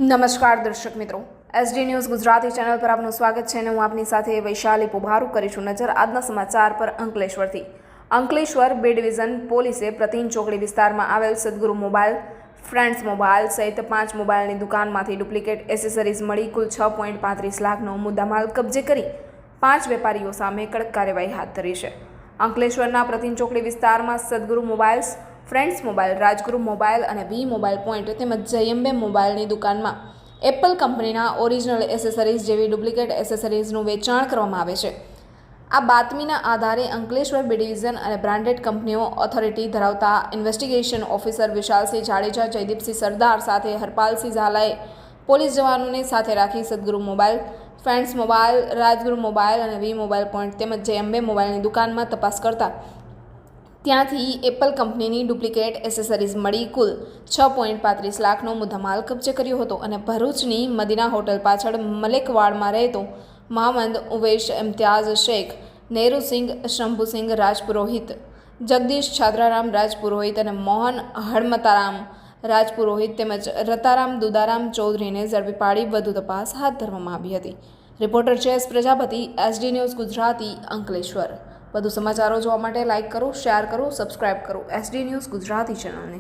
નમસ્કાર દર્શક મિત્રો, એસડી ન્યૂઝ ગુજરાતી ચેનલ પર આપનું સ્વાગત છે અને હું આપની સાથે વૈશાલી પોભારુ કરીશું નજર આજના સમાચાર પર અંકલેશ્વરથી. અંકલેશ્વર બે ડિવિઝન પોલીસે પ્રતિન ચોકડી વિસ્તારમાં આવેલ સદગુરુ મોબાઈલ, ફ્રેન્ડ્સ મોબાઈલ સહિત 5 મોબાઈલની દુકાનમાંથી ડુપ્લિકેટ એસેસરીઝ મળી કુલ 6.35 લાખનો મુદ્દામાલ કબજે કરી 5 વેપારીઓ સામે કડક કાર્યવાહી હાથ ધરી છે. અંકલેશ્વરના પ્રતિન ચોકડી વિસ્તારમાં સદગુરુ મોબાઈલ્સ, ફ્રેન્ડ્સ મોબાઈલ, રાજગુરુ મોબાઈલ અને વી મોબાઈલ પોઈન્ટ તેમજ જયંબે મોબાઈલની દુકાનમાં એપલ કંપનીના ઓરિજિનલ એસેસરીઝ જેવી ડુપ્લિકેટ એસેસરીઝનું વેચાણ કરવામાં આવે છે. આ બાતમીના આધારે અંકલેશ્વર બે ડિવિઝન અને બ્રાન્ડેડ કંપનીઓ ઓથોરિટી ધરાવતા ઇન્વેસ્ટિગેશન ઓફિસર વિશાલસિંહ જાડેજા, જયદીપસિંહ સરદાર સાથે હરપાલસિંહ ઝાલાએ પોલીસ જવાનોને સાથે રાખી સદગુરુ મોબાઈલ, ફ્રેન્ડ્સ મોબાઈલ, રાજગુરુ મોબાઈલ અને વી મોબાઈલ પોઈન્ટ તેમજ જયંબે મોબાઈલની દુકાનમાં તપાસ કરતા ત્યાંથી એપલ કંપનીની ડુપ્લિકેટ એસેસરીઝ મળી કુલ 6.35 લાખનો મુદ્દામાલ કબજે કર્યો હતો અને ભરૂચની મદીના હોટલ પાછળ મલેકવાડમાં રહેતો મહંમદ ઉવૈશ ઇમ્તિયાઝ શેખ, નેરુસિંહ શંભુસિંહ રાજપુરોહિત, જગદીશ છાત્રારામ રાજપુરોહિત અને મોહન હડમતારામ રાજપુરોહિત તેમજ રતારામ દુદારામ ચૌધરીને ઝડપી પાડી વધુ તપાસ હાથ ધરવામાં આવી હતી. રિપોર્ટર ચેસ પ્રજાપતિ, એસડી ન્યૂઝ ગુજરાતી, અંકલેશ્વર. વધુ સમાચારો જોવા માટે લાઇક કરો, શેર કરો, સબસ્ક્રાઇબ કરો એસડી ન્યૂઝ ગુજરાતી ચેનલને.